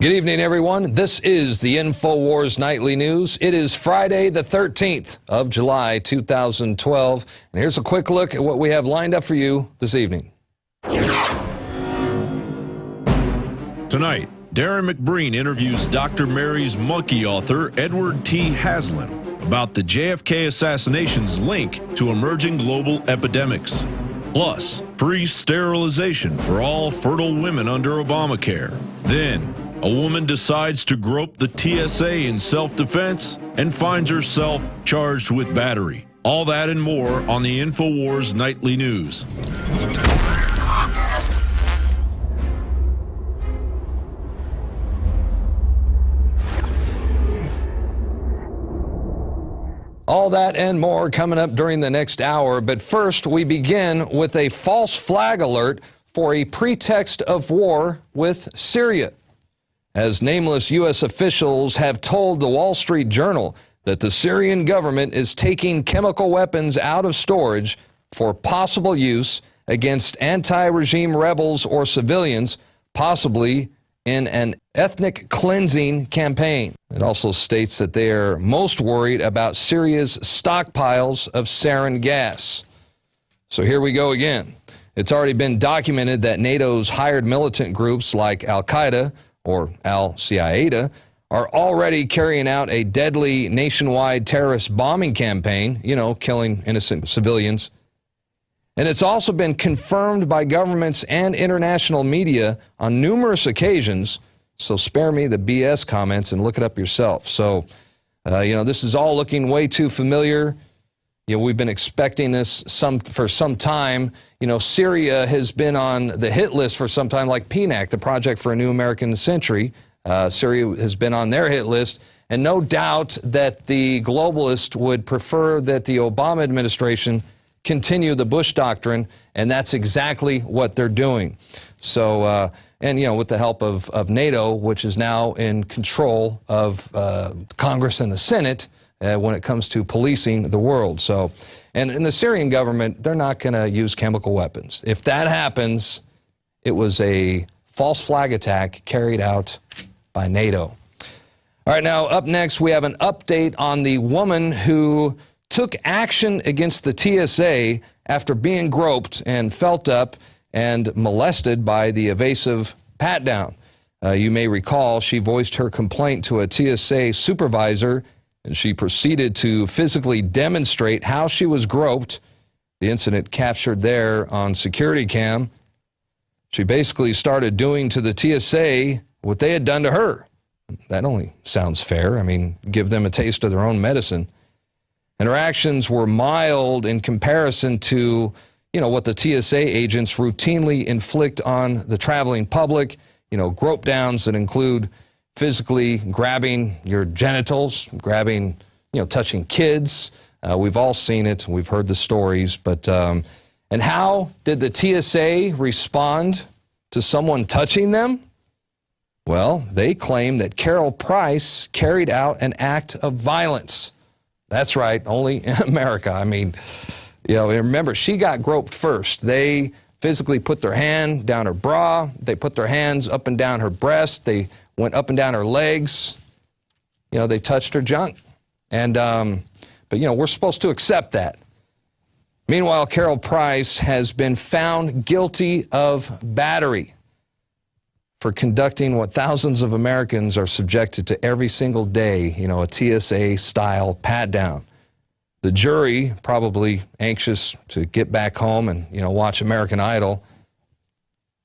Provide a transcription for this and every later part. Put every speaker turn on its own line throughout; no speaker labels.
Good evening, everyone. This is the Infowars Nightly News. It is Friday, the 13th of July, 2012. And here's a quick look at what we have lined up for you this evening.
Tonight, Darrin Mcbreen interviews Dr. Mary's monkey author, Edward T. Haslam, about the JFK assassination's link to emerging global epidemics. Plus, free sterilization for all fertile women under Obamacare. Then, a woman decides to grope the TSA in self-defense and finds herself charged with battery. All that and more on the Infowars Nightly News.
All that and more coming up during the next hour. But first, we begin with a false flag alert for a pretext of war with Syria, as nameless U.S. officials have told the Wall Street Journal that the Syrian government is taking chemical weapons out of storage for possible use against anti-regime rebels or civilians, possibly in an ethnic cleansing campaign. It also states that they are most worried about Syria's stockpiles of sarin gas. So here we go again. It's already been documented that NATO's hired militant groups like Al-Qaeda or Al-Qaeda are already carrying out a deadly nationwide terrorist bombing campaign, killing innocent civilians. And it's also been confirmed by governments and international media on numerous occasions, so spare me the BS comments and look it up yourself. So, this is all looking way too familiar. We've been expecting this for some time. Syria has been on the hit list for some time, like PNAC, the Project for a New American Century. Syria has been on their hit list, and no doubt that the globalists would prefer that the Obama administration continue the Bush doctrine, and that's exactly what they're doing. So, with the help of NATO, which is now in control of Congress and the Senate, when it comes to policing the world. So, and the Syrian government, they're not going to use chemical weapons. If that happens, it was a false flag attack carried out by NATO. All right, now up next, we have an update on the woman who took action against the TSA after being groped and felt up and molested by the evasive pat-down. You may recall she voiced her complaint to a TSA supervisor, and she proceeded to physically demonstrate how she was groped. The incident captured there on security cam. She basically started doing to the TSA what they had done to her. That only sounds fair. I mean, give them a taste of their own medicine. And her actions were mild in comparison to, what the TSA agents routinely inflict on the traveling public, grope downs that include physically grabbing your genitals, grabbing, touching kids. We've all seen it. We've heard the stories. But and how did the TSA respond to someone touching them? Well, they claim that Carol Price carried out an act of violence. That's right, only in America. I mean, remember, she got groped first. They physically put their hand down her bra. They put their hands up and down her breast. They went up and down her legs. They touched her junk. And, but we're supposed to accept that. Meanwhile, Carol Price has been found guilty of battery for conducting what thousands of Americans are subjected to every single day, a TSA-style pat-down. The jury, probably anxious to get back home and, watch American Idol,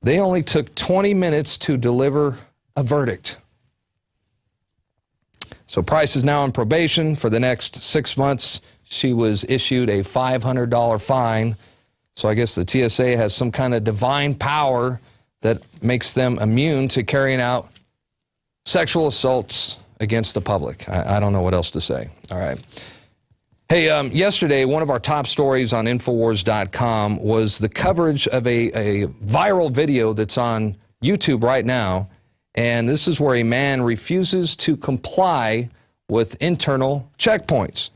they only took 20 minutes to deliver a verdict. So Price is now on probation for the next 6 months. She was issued a $500 fine. So I guess the TSA has some kind of divine power that makes them immune to carrying out sexual assaults against the public. I don't know what else to say. All right. Hey, yesterday, one of our top stories on Infowars.com was the coverage of a viral video that's on YouTube right now. And this is where a man refuses to comply with internal checkpoints.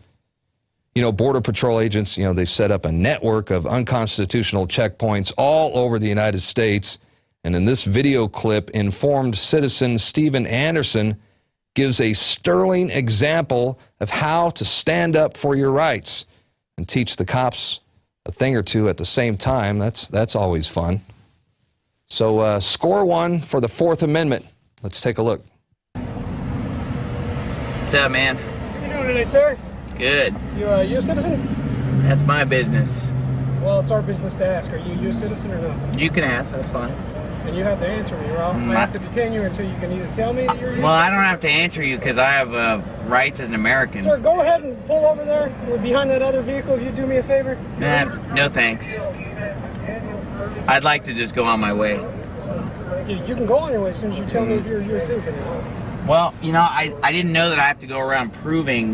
Border Patrol agents, they set up a network of unconstitutional checkpoints all over the United States. And in this video clip, informed citizen Steven Anderson gives a sterling example of how to stand up for your rights and teach the cops a thing or two at the same time. That's always fun. So score one for the Fourth Amendment. Let's take a look.
What's up, man?
How you doing today, sir?
Good.
You a U.S. citizen?
That's my business.
Well, it's our business to ask. Are you a U.S. citizen or not?
You can ask, that's fine.
And you have to answer me, or I have to detain you until you can either tell me that you're a U.S.
Well, I don't have to answer you because I have rights as an American.
Sir, go ahead and pull over there. We're behind that other vehicle if you do me a favor.
No thanks. I'd like to just go on my way.
You can go on your way as soon as you tell me if you're a U.S. citizen or not.
Well, you know, I didn't know that I have to go around proving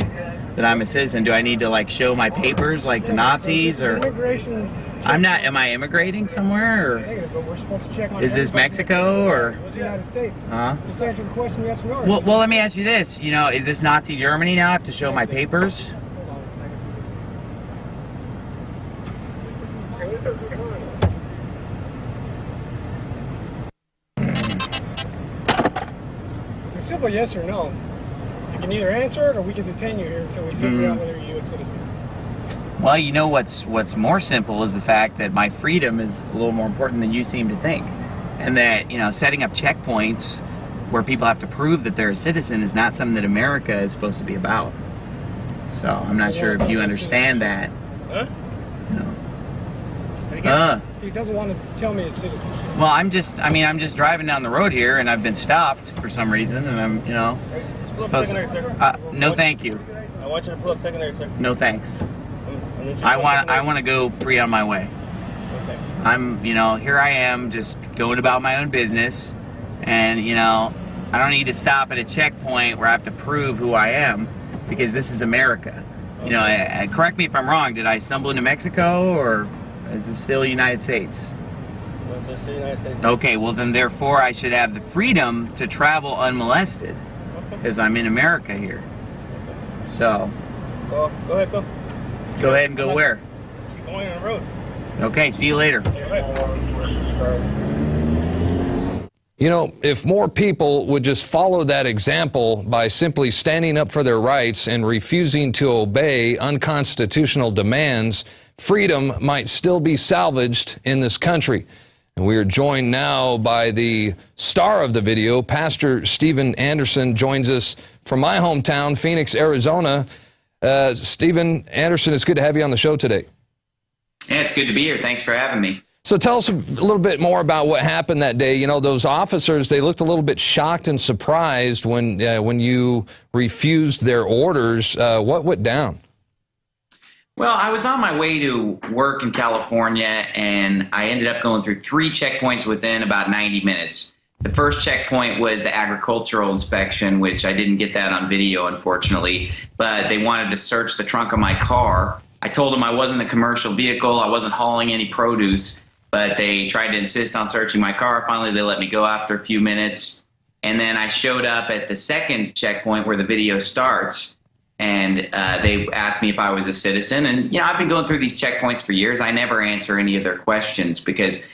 that I'm a citizen. Do I need to, like, show my papers like the Nazis, or...
Immigration...
I'm not... Am I immigrating somewhere, or...
Negative, but we're supposed to check on...
Is this Mexico, or...
The United States.
Huh?
Just answer the question yes or no.
Well, let me ask you this. You know, is this Nazi Germany now? I have to show my papers?
Hold on a second. It's a simple yes or no. You can either answer it or we can detain you here until we figure out whether you're a U.S. citizen.
Well, you know what's more simple is the fact that my freedom is a little more important than you seem to think. And that, you know, setting up checkpoints where people have to prove that they're a citizen is not something that America is supposed to be about. So I'm not sure if you understand that.
Huh?
You know.
He doesn't want to tell me his citizenship.
Well, I'm just driving down the road here and I've been stopped for some reason, and I'm, you know, supposed to, no thank you.
I want you to pull up secondary, sir.
No thanks. I want to go free on my way.
Okay.
I'm, you know, here I am just going about my own business, and, you know, I don't need to stop at a checkpoint where I have to prove who I am, because this is America. You know, correct me if I'm wrong, did I stumble into Mexico, or is it still the United States?
No, it's the United States.
Okay, well then therefore I should have the freedom to travel unmolested, because I'm in America here. So,
Go ahead, go.
go ahead and go where?
Keep going on the road.
Okay, see you later.
You know, if more people would just follow that example by simply standing up for their rights and refusing to obey unconstitutional demands, freedom might still be salvaged in this country. And we are joined now by the star of the video. Pastor Steven Anderson joins us from my hometown, Phoenix, Arizona. Steven Anderson, it's good to have you on the show today.
Yeah, it's good to be here. Thanks for having me.
So tell us a little bit more about what happened that day. You know, those officers, they looked a little bit shocked and surprised when you refused their orders. What went down?
Well, I was on my way to work in California, and I ended up going through 3 checkpoints within about 90 minutes. The first checkpoint was the agricultural inspection, which I didn't get that on video, unfortunately, but they wanted to search the trunk of my car. I told them I wasn't a commercial vehicle, I wasn't hauling any produce, but they tried to insist on searching my car. Finally, they let me go after a few minutes, and then I showed up at the second checkpoint where the video starts, and they asked me if I was a citizen. And, you know, I've been going through these checkpoints for years. I never answer any of their questions because,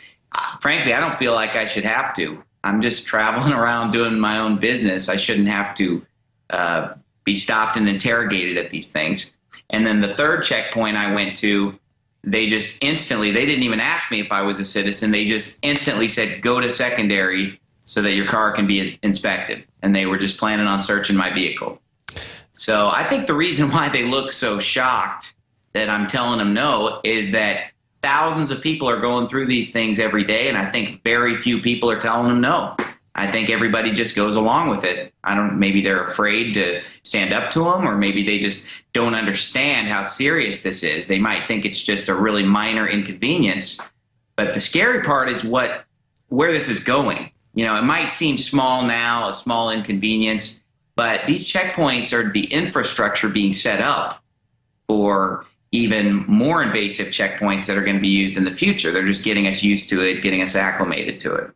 frankly, I don't feel like I should have to. I'm just traveling around doing my own business. I shouldn't have to be stopped and interrogated at these things. And then the third checkpoint I went to, they just instantly, they didn't even ask me if I was a citizen. They just instantly said, go to secondary so that your car can be inspected. And they were just planning on searching my vehicle. So I think the reason why they look so shocked that I'm telling them no is that thousands of people are going through these things every day, and I think very few people are telling them no. I think everybody just goes along with it. Maybe they're afraid to stand up to them, or maybe they just don't understand how serious this is. They might think it's just a really minor inconvenience, but the scary part is where this is going. You know, it might seem small now, a small inconvenience, but these checkpoints are the infrastructure being set up for even more invasive checkpoints that are going to be used in the future. They're just getting us used to it, getting us acclimated to it.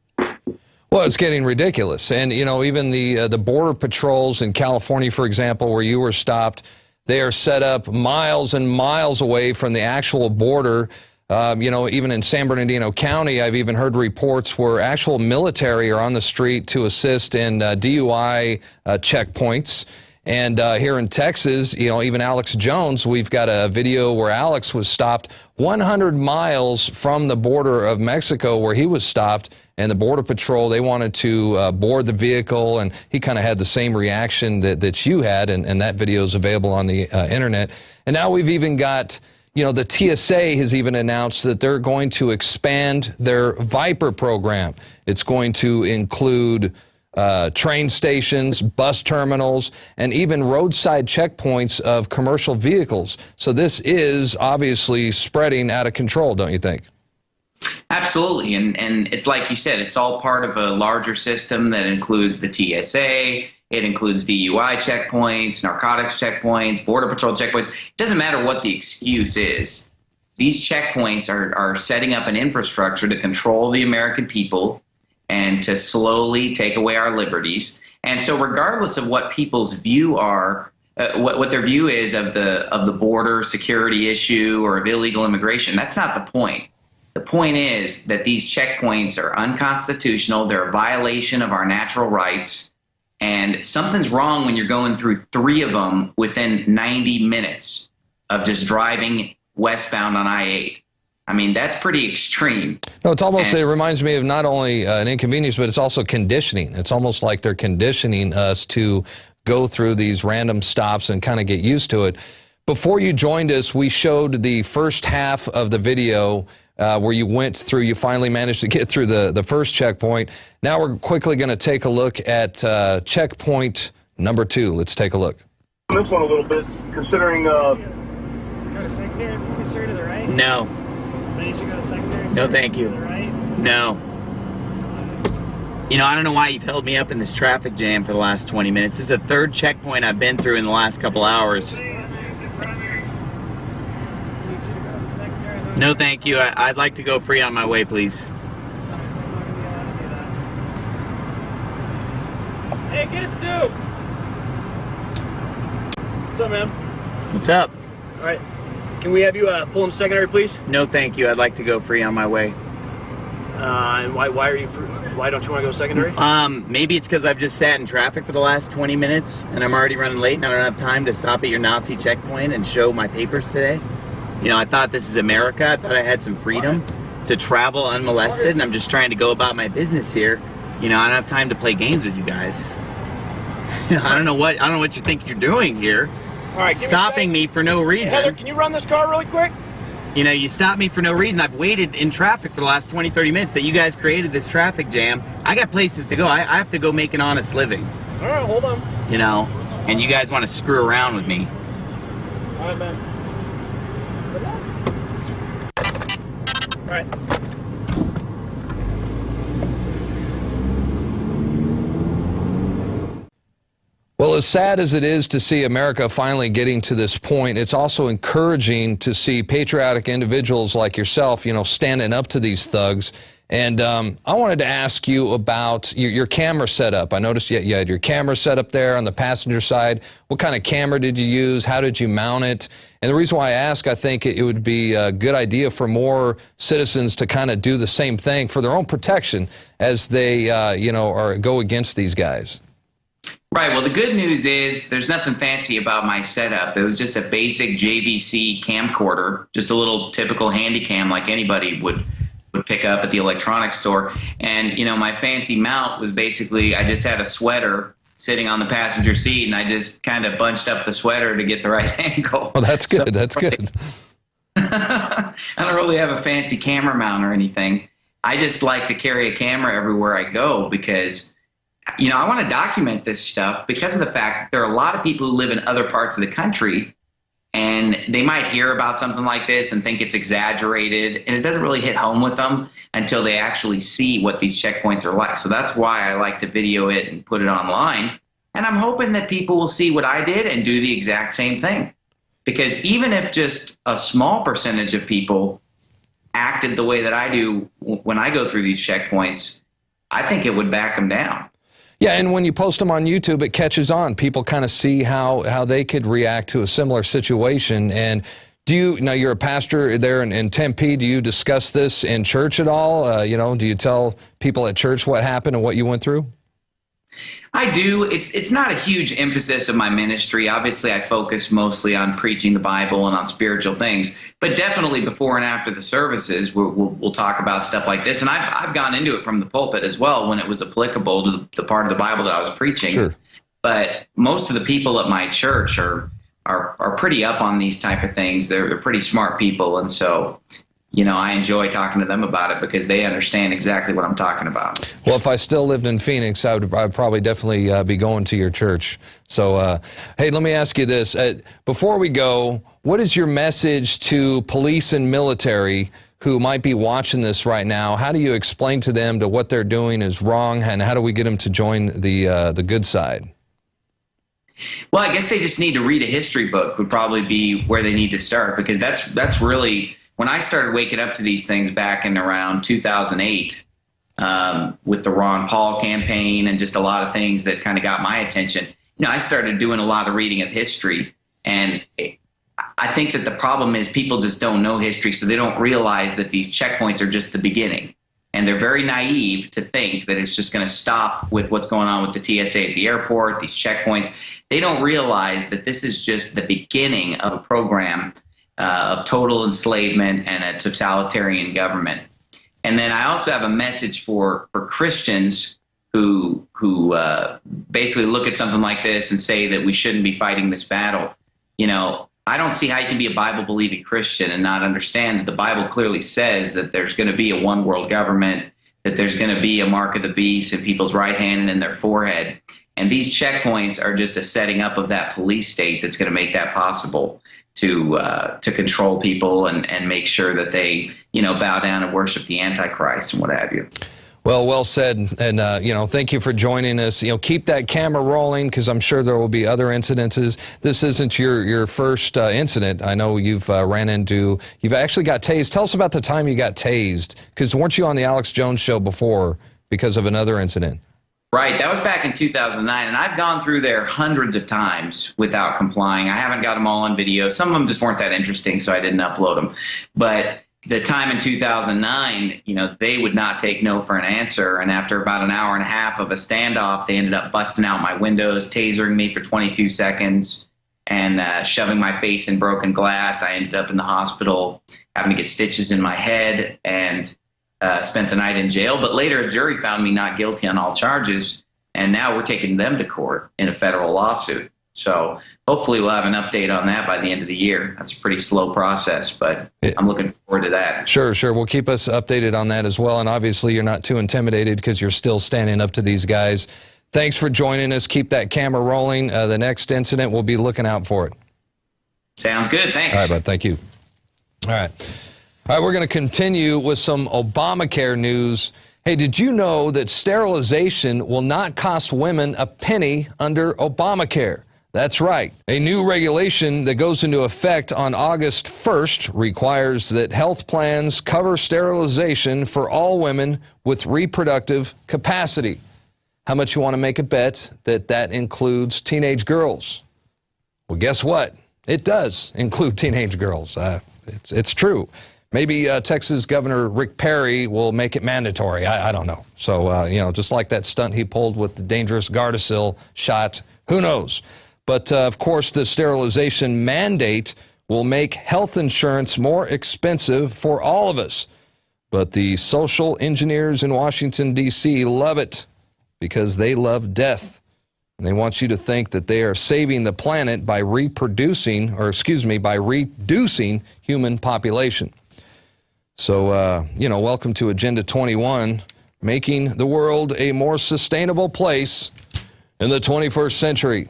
Well, it's getting ridiculous. And, you know, even the border patrols in California, for example, where you were stopped, they are set up miles and miles away from the actual border. You know, even in San Bernardino County, I've even heard reports where actual military are on the street to assist in DUI checkpoints. And here in Texas, you know, even Alex Jones, we've got a video where Alex was stopped 100 miles from the border of Mexico where he was stopped, and the Border Patrol, they wanted to board the vehicle, and he kind of had the same reaction that you had, and that video is available on the internet. And now we've even got, you know, the TSA has even announced that they're going to expand their Viper program. It's going to include train stations, bus terminals, and even roadside checkpoints of commercial vehicles. So this is obviously spreading out of control, don't you think?
Absolutely. And it's like you said, it's all part of a larger system that includes the TSA. It includes DUI checkpoints, narcotics checkpoints, Border Patrol checkpoints. It doesn't matter what the excuse is. These checkpoints are setting up an infrastructure to control the American people and to slowly take away our liberties. And so regardless of what people's view are, what their view is of the border security issue or of illegal immigration, that's not the point. The point is that these checkpoints are unconstitutional. They're a violation of our natural rights. And something's wrong when you're going through 3 of them within 90 minutes of just driving westbound on I-8. I mean, that's pretty extreme.
No, it's almost, it reminds me of not only an inconvenience, but it's also conditioning. It's almost like they're conditioning us to go through these random stops and kind of get used to it. Before you joined us, we showed the first half of the video where you went through, you finally managed to get through the first checkpoint. Now we're quickly going to take a look at checkpoint number 2. Let's take a look.
This one a little bit, considering...
Go to secondary for me, sir, to the right?
No.
I need you to go to secondary,
No,
sir,
thank you.
to the right?
No. You know, I don't know why you've held me up in this traffic jam for the last 20 minutes. This is the 3rd checkpoint I've been through in the last couple hours. No, thank you. I'd like to go free on my way, please.
Hey, get a soup! What's up, man?
What's up?
All right. Can we have you pull in secondary, please?
No, thank you. I'd like to go free on my way.
And why don't you want to go secondary?
Maybe it's because I've just sat in traffic for the last 20 minutes and I'm already running late and I don't have time to stop at your Nazi checkpoint and show my papers today. You know, I thought this is America. I thought I had some freedom to travel unmolested, and I'm just trying to go about my business here. You know, I don't have time to play games with you guys. You know, I don't know what you think you're doing here.
All right,
Stopping me for no reason.
Heather, can you run this car really quick?
You know, you stopped me for no reason. I've waited in traffic for the last 20, 30 minutes that you guys created this traffic jam. I got places to go. I have to go make an honest living.
All right, hold on.
You know, and you guys want to screw around with me.
All right, man. All right.
Well, as sad as it is to see America finally getting to this point, it's also encouraging to see patriotic individuals like yourself, you know, standing up to these thugs. And I wanted to ask you about your camera setup. I noticed you had your camera set up there on the passenger side. What kind of camera did you use? How did you mount it? And the reason why I ask, I think it would be a good idea for more citizens to kind of do the same thing for their own protection as they, you know, go against these guys.
Right. Well, the good news is there's nothing fancy about my setup. It was just a basic JVC camcorder, just a little typical handy cam like anybody would pick up at the electronics store. And, you know, my fancy mount was basically I just had a sweater sitting on the passenger seat, and I just kind of bunched up the sweater to get the right angle.
Oh, that's good. That's good.
I don't really have a fancy camera mount or anything. I just like to carry a camera everywhere I go because, you know, I want to document this stuff because of the fact that there are a lot of people who live in other parts of the country and they might hear about something like this and think it's exaggerated, and it doesn't really hit home with them until they actually see what these checkpoints are like. So that's why I like to video it and put it online. And I'm hoping that people will see what I did and do the exact same thing. Because even if just a small percentage of people acted the way that I do when I go through these checkpoints, I think it would back them down.
Yeah, and when you post them on YouTube, it catches on. People kind of see how they could react to a similar situation. And Now you're a pastor there in Tempe. Do you discuss this in church at all? Do you tell people at church what happened and what you went through?
I do. It's not a huge emphasis of my ministry. Obviously, I focus mostly on preaching the Bible and on spiritual things. But definitely before and after the services, we'll talk about stuff like this. And I've gone into it from the pulpit as well when it was applicable to the part of the Bible that I was preaching.
Sure.
But most of the people at my church are pretty up on these type of things. They're pretty smart people, and so I enjoy talking to them about it because they understand exactly what I'm talking about.
Well, if I still lived in Phoenix, I'd probably definitely be going to your church. So, hey, let me ask you this. Before we go, what is your message to police and military who might be watching this right now? How do you explain to them that what they're doing is wrong, and how do we get them to join the good side?
Well, I guess they just need to read a history book would probably be where they need to start, because that's really when I started waking up to these things back in around 2008 with the Ron Paul campaign and just a lot of things that kind of got my attention. I started doing a lot of reading of history, and I think that the problem is people just don't know history, so they don't realize that these checkpoints are just the beginning. And they're very naive to think that it's just going to stop with what's going on with the TSA at the airport, these checkpoints. They don't realize that this is just the beginning of a program of total enslavement and a totalitarian government. And then I also have a message for Christians who basically look at something like this and say that we shouldn't be fighting this battle. I don't see how you can be a Bible-believing Christian and not understand that the Bible clearly says that there's going to be a one-world government, that there's going to be a mark of the beast in people's right hand and in their forehead. And these checkpoints are just a setting up of that police state that's going to make that possible to control people and make sure that they, bow down and worship the Antichrist and what have you.
Well said, and thank you for joining us. Keep that camera rolling, because I'm sure there will be other incidences. This isn't your first incident. I know you've you've actually got tased. Tell us about the time you got tased, because weren't you on the Alex Jones show before because of another incident?
Right, that was back in 2009, and I've gone through there hundreds of times without complying. I haven't got them all on video. Some of them just weren't that interesting, so I didn't upload them. But the time in 2009, they would not take no for an answer. And after about an hour and a half of a standoff, they ended up busting out my windows, tasering me for 22 seconds, and shoving my face in broken glass. I ended up in the hospital having to get stitches in my head and spent the night in jail. But later, a jury found me not guilty on all charges. And now we're taking them to court in a federal lawsuit. So hopefully we'll have an update on that by the end of the year. That's a pretty slow process, but I'm looking forward to that. Sure.
Well, keep us updated on that as well. And obviously you're not too intimidated because you're still standing up to these guys. Thanks for joining us. Keep that camera rolling. The next incident, we'll be looking out for it.
Sounds good. Thanks.
All right, bud. Thank you. All right, we're going to continue with some Obamacare news. Hey, did you know that sterilization will not cost women a penny under Obamacare? That's right. A new regulation that goes into effect on August 1st requires that health plans cover sterilization for all women with reproductive capacity. How much you want to make a bet that includes teenage girls? Well, guess what? It does include teenage girls. It's true. Maybe Texas Governor Rick Perry will make it mandatory. I don't know. So, just like that stunt he pulled with the dangerous Gardasil shot, who knows? But, of course, the sterilization mandate will make health insurance more expensive for all of us. But the social engineers in Washington, D.C. love it because they love death. And they want you to think that they are saving the planet by reducing human population. So, welcome to Agenda 21, making the world a more sustainable place in the 21st century.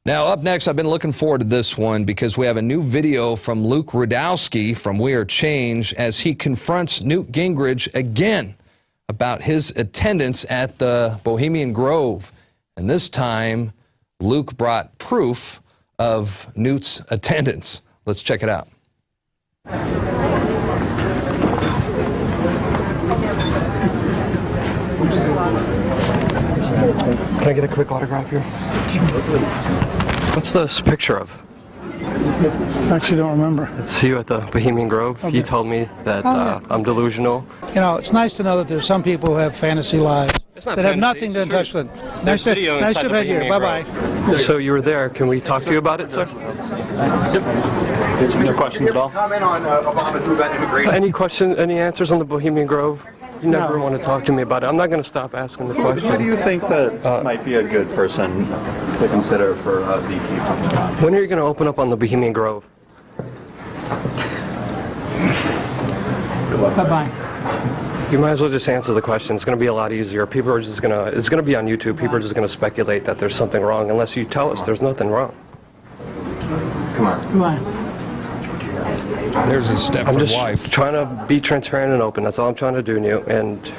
Now, up next, I've been looking forward to this one because we have a new video from Luke Rudkowski from We Are Change as he confronts Newt Gingrich again about his attendance at the Bohemian Grove. And this time, Luke brought proof of Newt's attendance. Let's check it out.
Can I get a quick autograph here? What's this picture of? Actually, don't remember.
See you at the Bohemian Grove.
Okay.
You told me that I'm delusional.
You know, it's nice to know that there's some people who have fantasy lives that have nothing to touch with. Nice to have you here. Bye-bye.
So you were there. Can we talk to you about it, sir?
No questions at all? Comment on Obama's move on immigration.
Any questions, any answers on the Bohemian Grove? You never want to talk to me about it. I'm not going to stop asking the question.
Who do you think that might be a good person to consider for VP?
When are you going to open up on the Bohemian Grove?
Bye-bye.
You might as well just answer the question. It's going to be a lot easier. People are just going to, it's going to be on YouTube. People are just going to speculate that there's something wrong unless you tell us there's nothing wrong.
Come on.
Come on.
There's a Stepford wife.
Trying to be transparent and open. That's all I'm trying to do, and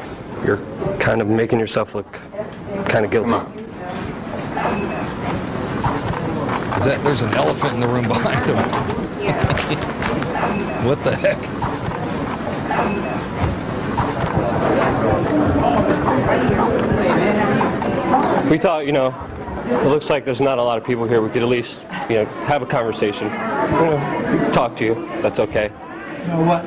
you're kind of making yourself look kind of guilty.
Is that there's an elephant in the room behind him? What the heck?
We thought, you know, it looks like there's not a lot of people here. We could at least, you know, have a conversation. You know, talk to you, if that's okay.
You know what?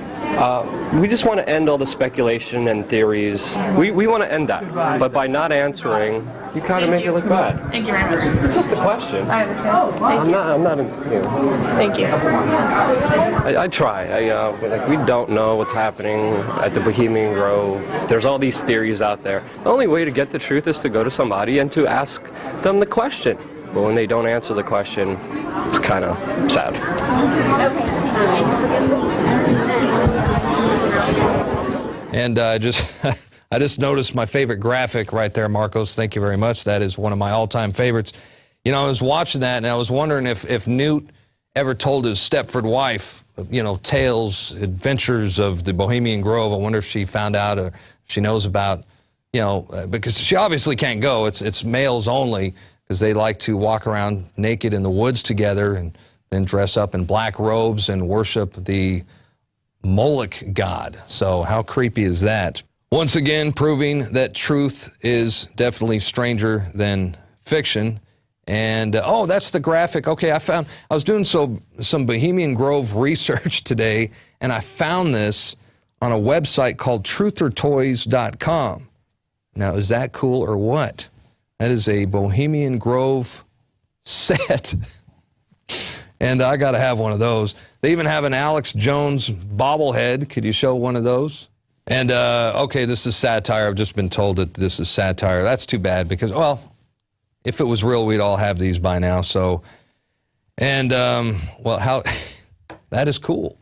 We just want to end all the speculation and theories. We want to end that. But by not answering, you kind of make it look bad.
Thank you very much.
It's just a question.
I understand. Thank you.
I'm not, you know.
Thank you.
I try. Like, we don't know what's happening at the Bohemian Grove. There's all these theories out there. The only way to get the truth is to go to somebody and to ask them the question. But when they don't answer the question, it's kind of sad.
And I just noticed my favorite graphic right there, Marcos. Thank you very much. That is one of my all-time favorites. You know, I was watching that, and I was wondering if Newt ever told his Stepford wife, you know, tales, adventures of the Bohemian Grove. I wonder if she found out or if she knows about, you know, because she obviously can't go. It's males only because they like to walk around naked in the woods together and then dress up in black robes and worship the Moloch god. So how creepy is that? Once again, proving that truth is definitely stranger than fiction. And oh, that's the graphic. Okay, I was doing some Bohemian Grove research today, and I found this on a website called truthertoys.com. Now, is that cool or what? That is a Bohemian Grove set. And I got to have one of those. They even have an Alex Jones bobblehead. Could you show one of those? And, okay, this is satire. I've just been told that this is satire. That's too bad because, well, if it was real, we'd all have these by now. So, and, well, how, that is cool.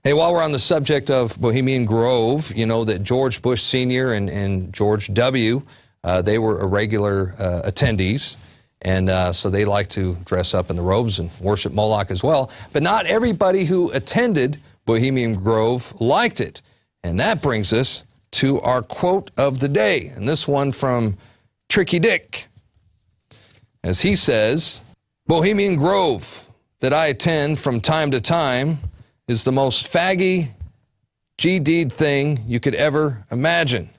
Hey, while we're on the subject of Bohemian Grove, you know that George Bush Sr. and George W., they were regular attendees. And so they like to dress up in the robes and worship Moloch as well. But not everybody who attended Bohemian Grove liked it. And that brings us to our quote of the day. And this one from Tricky Dick. As he says, Bohemian Grove that I attend from time to time is the most faggy GD'd thing you could ever imagine.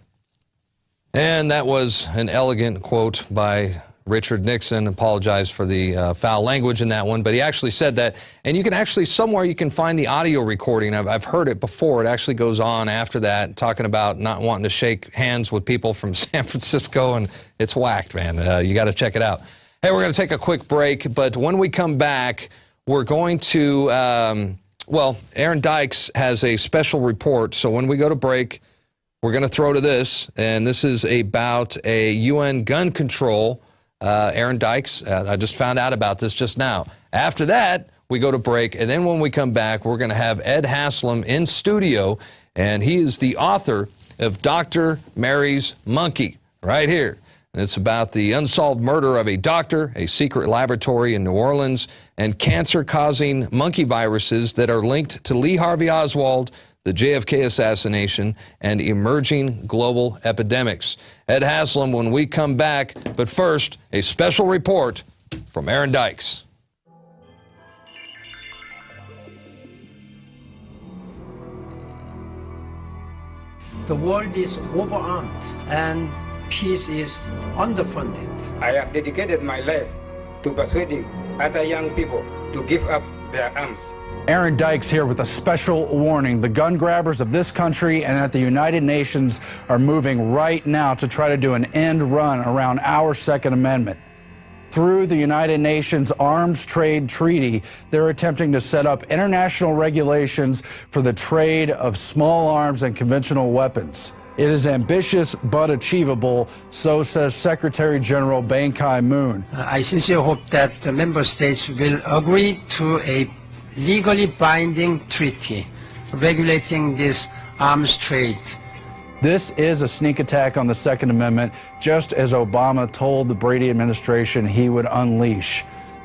And that was an elegant quote by Richard Nixon. Apologized for the foul language in that one, but he actually said that. And you can actually, somewhere you can find the audio recording. I've heard it before. It actually goes on after that, talking about not wanting to shake hands with people from San Francisco, and it's whacked, man. You got to check it out. Hey, we're going to take a quick break, but when we come back, we're going to, well, Aaron Dykes has a special report, so when we go to break, we're going to throw to this, and this is about a UN gun control. Aaron Dykes, I just found out about this just now. After that, we go to break, and then when we come back, we're going to have Ed Haslam in studio, and he is the author of Dr. Mary's Monkey, right here. And it's about the unsolved murder of a doctor, a secret laboratory in New Orleans, and cancer-causing monkey viruses that are linked to Lee Harvey Oswald, the JFK assassination, and emerging global epidemics. Ed Haslam when we come back, but first, a special report from Aaron Dykes.
The world is overarmed and peace is underfunded.
I have dedicated my life to persuading other young people to give up
their arms.
Aaron Dykes here with a special warning. The gun grabbers of this country and at the United Nations are moving right now to try to do an end run around our Second Amendment. Through the United Nations Arms Trade Treaty, they're attempting to set up international regulations for the trade of small arms and conventional weapons. It is ambitious but achievable, so says Secretary General Ban Ki-moon.
I sincerely hope that the member states will agree to a legally binding treaty regulating this arms trade.
This is a sneak attack on the Second Amendment, just as Obama told the Brady administration he would unleash.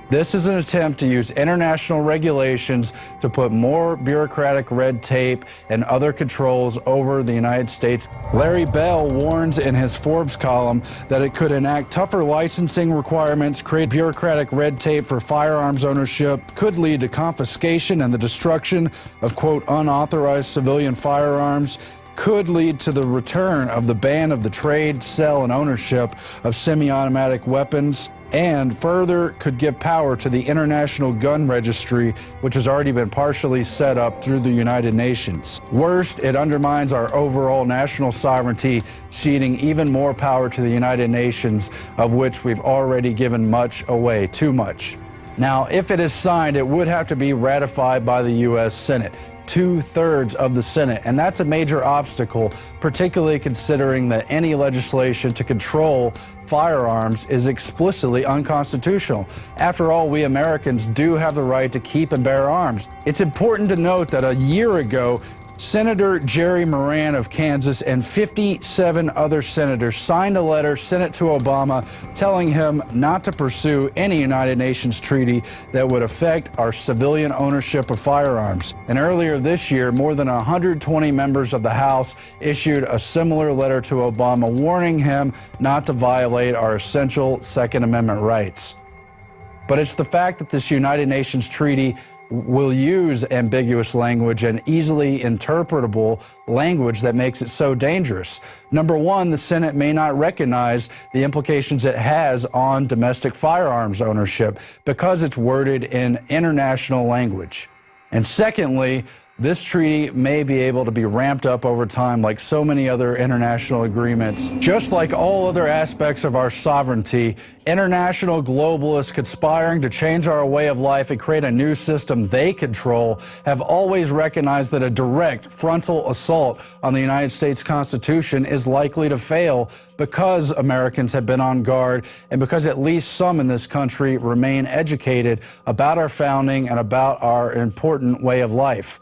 This is an attempt to use international regulations to put more bureaucratic red tape and other controls over the United States. Larry Bell warns in his Forbes column that it could enact tougher licensing requirements, create bureaucratic red tape for firearms ownership, could lead to confiscation and the destruction of, quote, unauthorized civilian firearms, could lead to the return of the ban of the trade, sale, and ownership of semi-automatic weapons, and further could give power to the International Gun Registry, which has already been partially set up through the United Nations. Worst, it undermines our overall national sovereignty, ceding even more power to the United Nations, of which we've already given much away, too much. Now, if it is signed, it would have to be ratified by the U.S. Senate. 2/3 of the Senate, and that's a major obstacle, particularly considering that any legislation to control firearms is explicitly unconstitutional. After all, we Americans do have the right to keep and bear arms. It's important to note that a year ago, Senator Jerry Moran of Kansas and 57 other senators signed a letter sent it to Obama telling him not to pursue any United Nations treaty that would affect our civilian ownership of firearms. And earlier this year, more than 120 members of the House issued a similar letter to Obama warning him not to violate our essential Second Amendment rights. But it's the fact that this United Nations treaty will use ambiguous language and easily interpretable language that makes it so dangerous. Number one, the Senate may not recognize the implications it has on domestic firearms ownership because it's worded in international language. And secondly, this treaty may be able to be ramped up over time like so many other international agreements. Just like all other aspects of our sovereignty, international globalists conspiring to change our way of life and create a new system they control have always recognized that a direct frontal assault on the United States Constitution is likely to fail because Americans have been on guard and because at least some in this country remain educated about our founding and about our important way of life.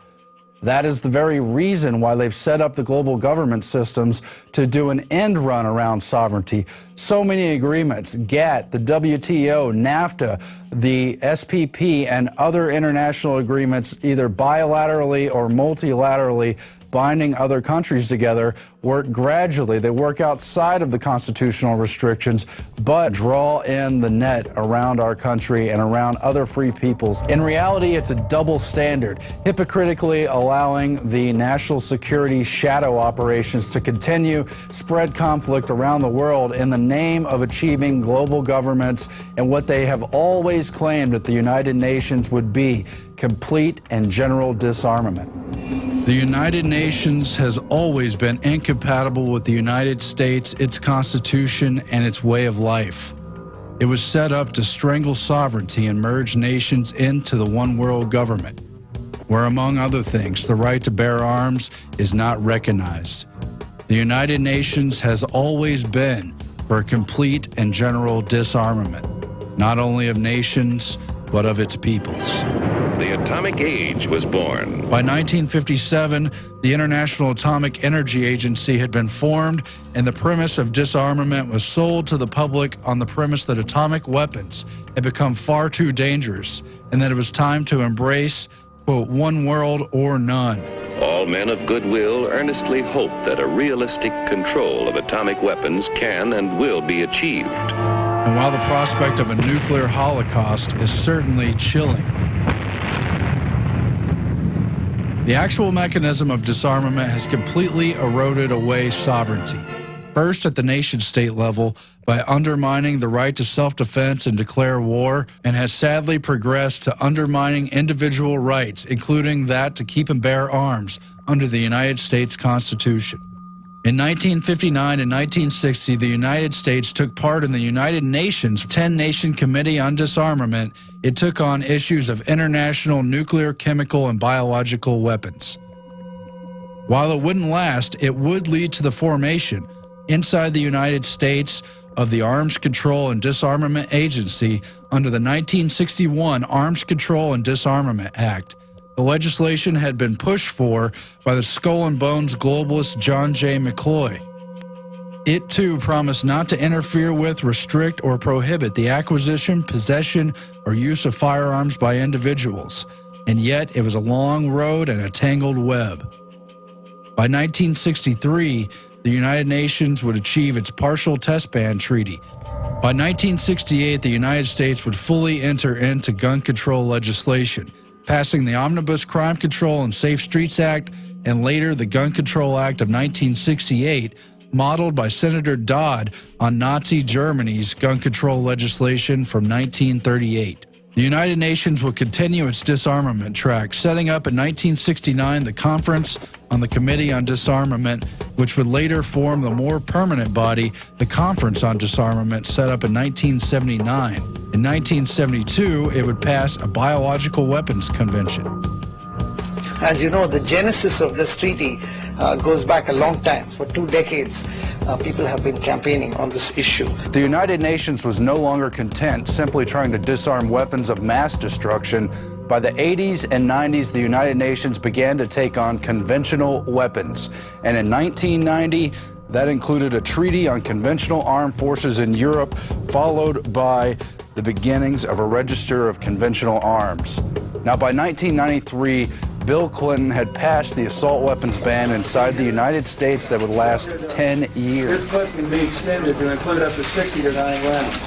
That is the very reason why they've set up the global government systems to do an end run around sovereignty. So many agreements, GATT, the WTO, NAFTA, the SPP, and other international agreements, either bilaterally or multilaterally, binding other countries together, work gradually. They work outside of the constitutional restrictions, but draw in the net around our country and around other free peoples. In reality, it's a double standard, hypocritically allowing the national security shadow operations to continue, spread conflict around the world in the name of achieving global governments and what they have always claimed that the United Nations would be, complete and general disarmament.
The United Nations has always been incompatible with the United States, its Constitution, and its way of life. It was set up to strangle sovereignty and merge nations into the one world government, where, among other things, the right to bear arms is not recognized. The United Nations has always been for complete and general disarmament, not only of nations, but of its peoples.
The atomic age was born.
By 1957, the International Atomic Energy Agency had been formed, and the premise of disarmament was sold to the public on the premise that atomic weapons had become far too dangerous, and that it was time to embrace, quote, one world or none.
All men of goodwill earnestly hope that a realistic control of atomic weapons can and will be achieved.
And while the prospect of a nuclear holocaust is certainly chilling, the actual mechanism of disarmament has completely eroded away sovereignty. first at the nation-state level by undermining the right to self-defense and declare war, and has sadly progressed to undermining individual rights, including that to keep and bear arms under the United States Constitution. In 1959 and 1960, the United States took part in the United Nations 10-Nation Committee on Disarmament. It took on issues of international nuclear, chemical, and biological weapons. While it wouldn't last, it would lead to the formation, inside the United States, of the Arms Control and Disarmament Agency under the 1961 Arms Control and Disarmament Act. The legislation had been pushed for by the skull and bones globalist John J. McCloy. It too promised not to interfere with, restrict, or prohibit the acquisition, possession, or use of firearms by individuals. And yet it was a long road and a tangled web. By 1963, the United Nations would achieve its partial test ban treaty. By 1968, the United States would fully enter into gun control legislation, passing the Omnibus Crime Control and Safe Streets Act, and later the Gun Control Act of 1968, modeled by Senator Dodd on Nazi Germany's gun control legislation from 1938. The United Nations would continue its disarmament track, setting up in 1969 the Conference on the Committee on Disarmament, which would later form the more permanent body, the Conference on Disarmament, set up in 1979. In 1972, it would pass a Biological Weapons Convention.
As you know, the genesis of this treaty goes back a long time. For 2 decades, people have been campaigning on this issue.
The United Nations was no longer content simply trying to disarm weapons of mass destruction. By the 80s and 90s, the United Nations began to take on conventional weapons. And in 1990, that included a treaty on conventional armed forces in Europe, followed by the beginnings of a register of conventional arms. Now, by 1993, Bill Clinton had passed the assault weapons ban inside the United States that would last 10 years.
This clip can be extended to include up to 60 to 9 rounds.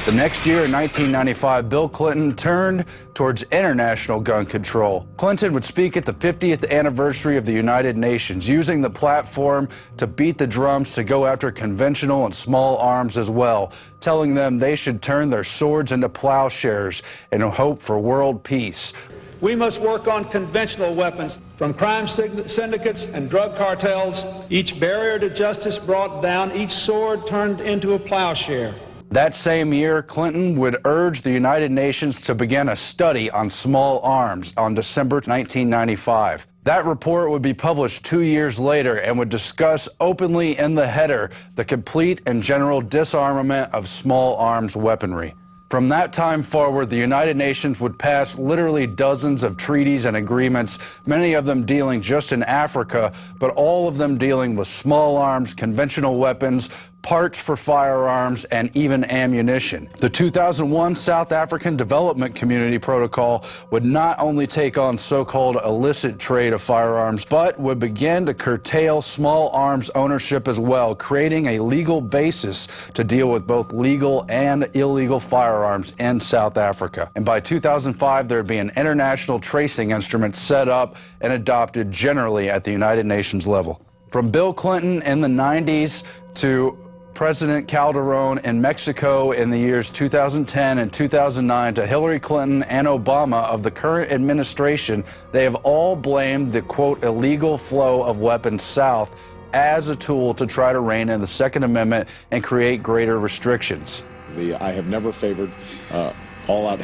The next year, in 1995, Bill Clinton turned towards international gun control. Clinton would speak at the 50th anniversary of the United Nations, using the platform to beat the drums to go after conventional and small arms as well, telling them they should turn their swords into plowshares and hope for world peace.
We must work on conventional weapons, from crime syndicates and drug cartels, each barrier to justice brought down, each sword turned into a plowshare.
That same year, Clinton would urge the United Nations to begin a study on small arms on December 1995. That report would be published 2 years later and would discuss openly in the header the complete and general disarmament of small arms weaponry. From that time forward, the United Nations would pass literally dozens of treaties and agreements, many of them dealing just in Africa, but all of them dealing with small arms, conventional weapons, parts for firearms, and even ammunition. The 2001 South African Development Community Protocol would not only take on so-called illicit trade of firearms, but would begin to curtail small arms ownership as well, creating a legal basis to deal with both legal and illegal firearms in South Africa. And by 2005, there'd be an international tracing instrument set up and adopted generally at the United Nations level. From Bill Clinton in the 90s to President Calderon in Mexico in the years 2010 and 2009 to Hillary Clinton and Obama of the current administration, they have all blamed the, quote, illegal flow of weapons south as a tool to try to rein in the Second Amendment and create greater restrictions.
I have never favored all-out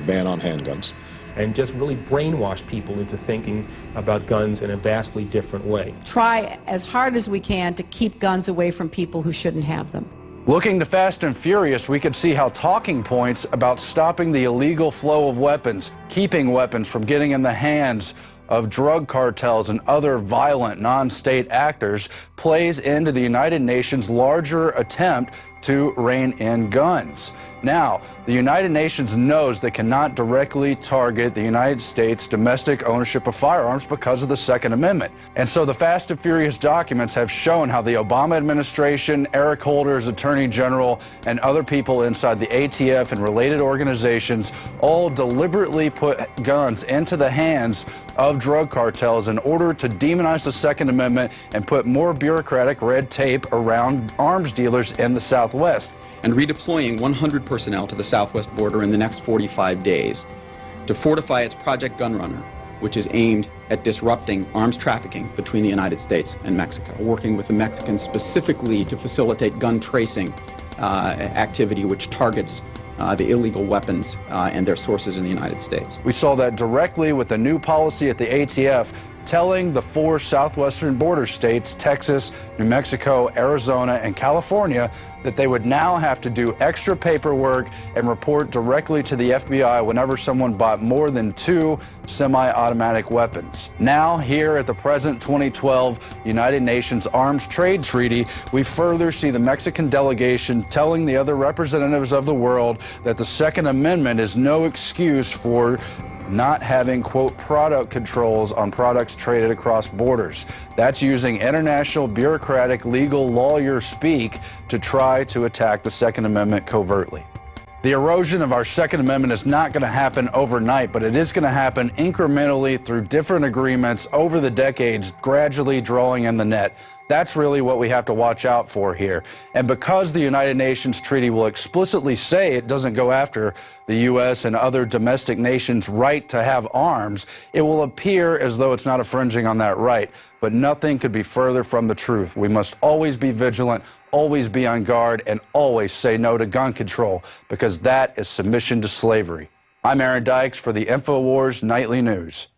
ban on handguns.
And just really brainwash people into thinking about guns in a vastly different way.
Try as hard as we can to keep guns away from people who shouldn't have them.
Looking to Fast and Furious, we could see how talking points about stopping the illegal flow of weapons, keeping weapons from getting in the hands of drug cartels and other violent non-state actors plays into the United Nations' larger attempt to rein in guns. Now, the United Nations knows they cannot directly target the United States' domestic ownership of firearms because of the Second Amendment. And so the Fast and Furious documents have shown how the Obama administration, Eric Holder as Attorney General, and other people inside the ATF and related organizations all deliberately put guns into the hands of drug cartels in order to demonize the Second Amendment and put more bureaucratic red tape around arms dealers in the Southwest.
And redeploying 100 personnel to the southwest border in the next 45 days to fortify its Project Gunrunner, which is aimed at disrupting arms trafficking between the United States and Mexico, working with the Mexicans specifically to facilitate gun tracing activity which targets the illegal weapons and their sources in the United States.
We saw that directly with the new policy at the ATF telling the 4 southwestern border states, Texas, New Mexico, Arizona, and California, that they would now have to do extra paperwork and report directly to the FBI whenever someone bought more than 2 semi-automatic weapons. Now, here at the present 2012 United Nations Arms Trade Treaty, we further see the Mexican delegation telling the other representatives of the world that the Second Amendment is no excuse for not having, quote, product controls on products traded across borders. That's using international bureaucratic legal lawyer speak to try to attack the Second Amendment covertly. The erosion of our Second Amendment is not going to happen overnight, but it is going to happen incrementally through different agreements over the decades, gradually drawing in the net. That's really what we have to watch out for here. And because the United Nations Treaty will explicitly say it doesn't go after the U.S. and other domestic nations' right to have arms, it will appear as though it's not infringing on that right. But nothing could be further from the truth. We must always be vigilant, always be on guard, and always say no to gun control, because that is submission to slavery. I'm Aaron Dykes for the Infowars Nightly News.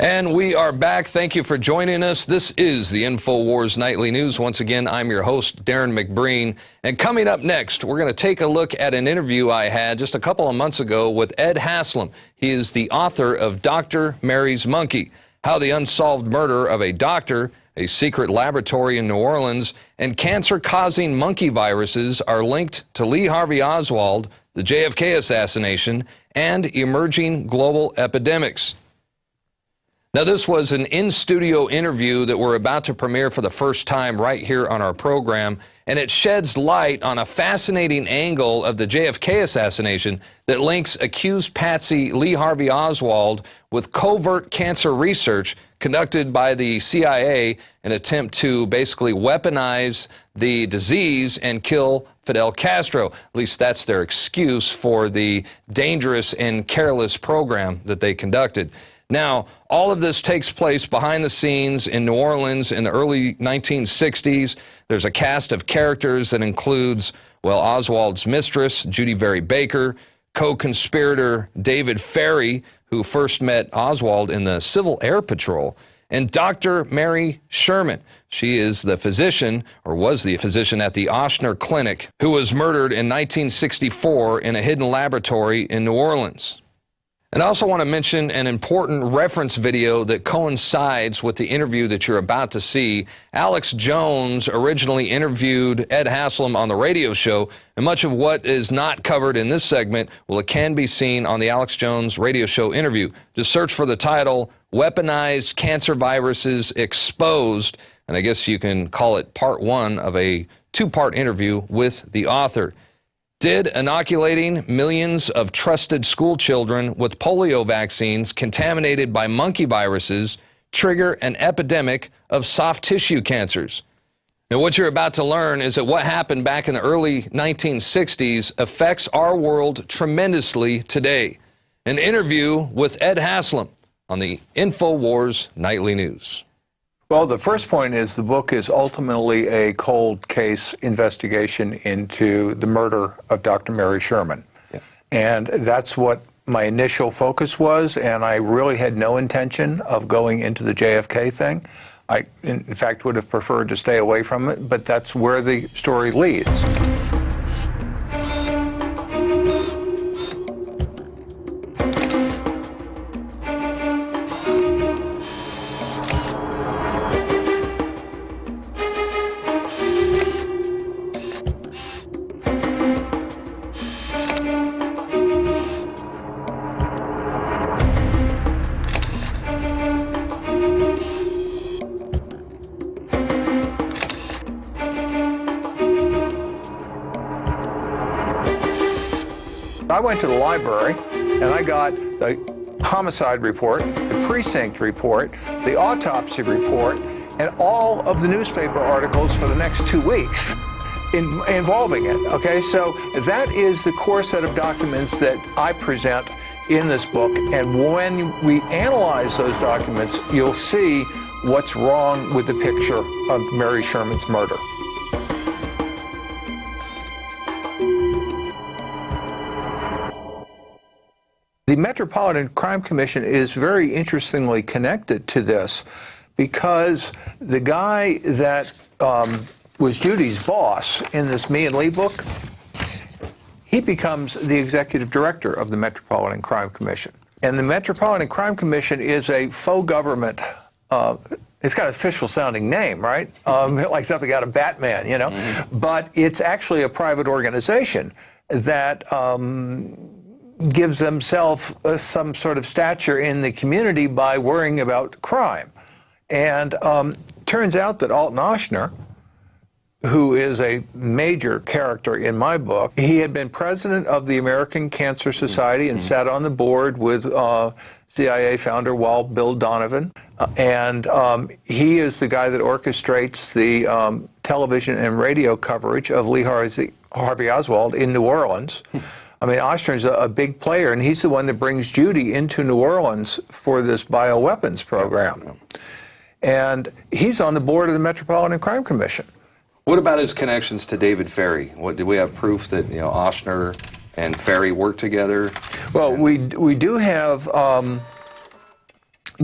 And we are back. Thank you for joining us. This is the Infowars Nightly News. Once again, I'm your host, Darrin Mcbreen. And coming up next, we're going to take a look at an interview I had just a couple of months ago with Ed Haslam. He is the author of Dr. Mary's Monkey, How the Unsolved Murder of a Doctor, a Secret Laboratory in New Orleans, and Cancer-Causing Monkey Viruses are linked to Lee Harvey Oswald, the JFK Assassination, and emerging global epidemics. Now, this was an in-studio interview that we're about to premiere for the first time right here on our program, and it sheds light on a fascinating angle of the JFK assassination that links accused patsy Lee Harvey Oswald with covert cancer research conducted by the CIA in an attempt to basically weaponize the disease and kill Fidel Castro. At least that's their excuse for the dangerous and careless program that they conducted. Now, all of this takes place behind the scenes in New Orleans in the early 1960s. There's a cast of characters that includes, well, Oswald's mistress, Judy Very Baker, co-conspirator David Ferry, who first met Oswald in the Civil Air Patrol, and Dr. Mary Sherman. She is the physician, or was the physician at the Ochsner Clinic, who was murdered in 1964 in a hidden laboratory in New Orleans. And I also want to mention an important reference video that coincides with the interview that you're about to see. Alex Jones originally interviewed Ed Haslam on the radio show, and much of what is not covered in this segment, well, it can be seen on the Alex Jones radio show interview. Just search for the title, Weaponized Cancer Viruses Exposed, and I guess you can call it part 1 of a 2-part interview with the author. Did inoculating millions of trusted school children with polio vaccines contaminated by monkey viruses trigger an epidemic of soft tissue cancers? Now, what you're about to learn is that what happened back in the early 1960s affects our world tremendously today. An interview with Ed Haslam on the Infowars Nightly News.
Well, the first point is the book is ultimately a cold case investigation into the murder of Dr. Mary Sherman. Yeah. And that's what my initial focus was, and I really had no intention of going into the JFK thing. I, in fact, would have preferred to stay away from it, but that's where the story leads. I went to the library and I got the homicide report, the precinct report, the autopsy report, and all of the newspaper articles for the next 2 weeks involving it. Okay, so that is the core set of documents that I present in this book, and when we analyze those documents, you'll see what's wrong with the picture of Mary Sherman's murder. The Metropolitan Crime Commission is very interestingly connected to this because the guy that was Judy's boss in this Me and Lee book, he becomes the executive director of the Metropolitan Crime Commission. And the Metropolitan Crime Commission is a faux government. It's got an official sounding name, right? Like something out of Batman, you know? Mm-hmm. But it's actually a private organization that gives themselves some sort of stature in the community by worrying about crime. And turns out that Alton Ochsner, who is a major character in my book, he had been president of the American Cancer Society and sat on the board with CIA founder Wild Bill Donovan. And he is the guy that orchestrates the television and radio coverage of Lee Harvey Oswald in New Orleans. I mean, Ochsner's a big player, and he's the one that brings Judy into New Orleans for this bioweapons program. And he's on the board of the Metropolitan Crime Commission.
What about his connections to David Ferrie? Do we have proof that Ochsner and Ferrie worked together?
Well, we do have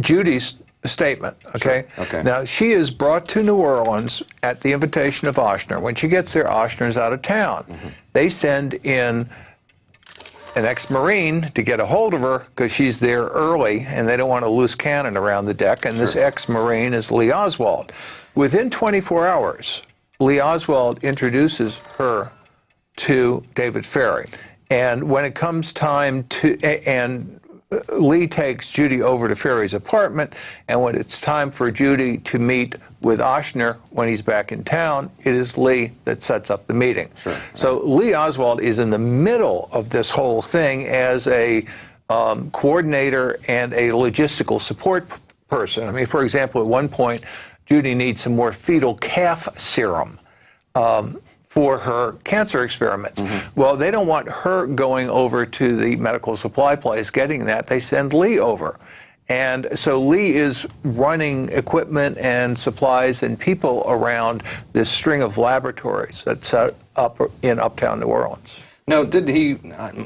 Judy's statement. Okay.
Sure. Okay.
Now she is brought to New Orleans at the invitation of Ochsner. When she gets there, Ochsner's out of town. Mm-hmm. They send in an ex-Marine to get a hold of her because she's there early, and they don't want a loose cannon around the deck. And this ex-Marine is Lee Oswald. Within 24 hours. Lee Oswald introduces her to David Ferrie. And when it comes time to, and Lee takes Judy over to Ferrie's apartment, and when it's time for Judy to meet with Ochsner when he's back in town, it is Lee that sets up the meeting. Sure. So Lee Oswald is in the middle of this whole thing as a coordinator and a logistical support person. I mean, for example, at one point, Judy needs some more fetal calf serum for her cancer experiments. Mm-hmm. Well, they don't want her going over to the medical supply place getting that. They send Lee over. And so Lee is running equipment and supplies and people around this string of laboratories that's set up in uptown New Orleans.
Now, did he,